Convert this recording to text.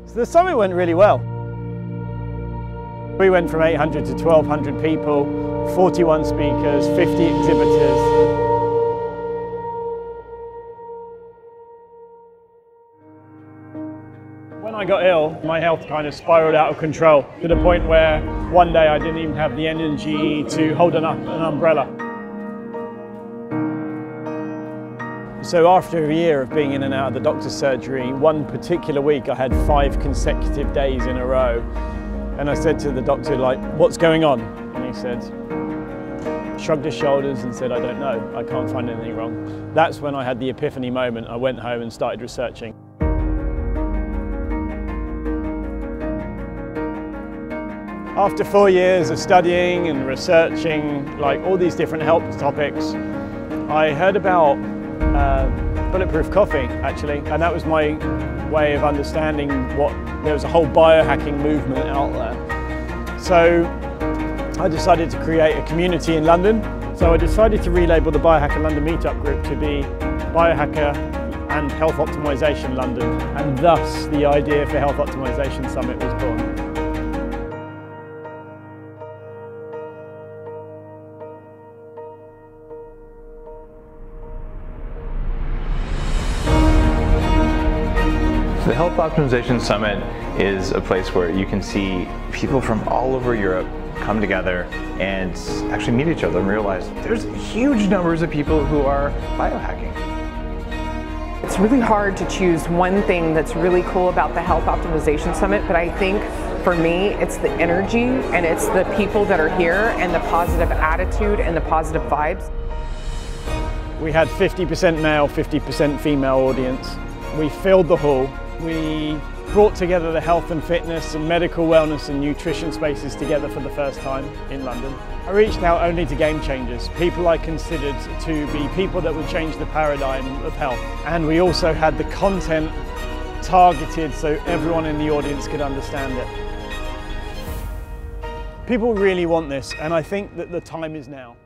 So the summit went really well. We went from 800 to 1,200 people, 41 speakers, 50 exhibitors. When I got ill, my health kind of spiraled out of control to the point where one day I didn't even have the energy to hold an umbrella. So after a year of being in and out of the doctor's surgery, one particular week I had 5 consecutive days in a row. And I said to the doctor, like, what's going on? And he said, shrugged his shoulders and said, I don't know, I can't find anything wrong. That's when I had the epiphany moment. I went home and started researching. After 4 years of studying and researching like all these different health topics, I heard about bulletproof coffee actually, and that was my way of understanding there was a whole biohacking movement out there. So I decided to create a community in London. So I decided to relabel the Biohacker London Meetup group to be Biohacker and Health Optimisation London, and thus the idea for Health Optimisation Summit was born. The Health Optimization Summit is a place where you can see people from all over Europe come together and actually meet each other and realize there's huge numbers of people who are biohacking. It's really hard to choose one thing that's really cool about the Health Optimization Summit, but I think for me it's the energy and it's the people that are here and the positive attitude and the positive vibes. We had 50% male, 50% female audience. We filled the hall. We brought together the health and fitness and medical wellness and nutrition spaces together for the first time in London. I reached out only to game changers, people I considered to be people that would change the paradigm of health. And we also had the content targeted so everyone in the audience could understand it. People really want this, and I think that the time is now.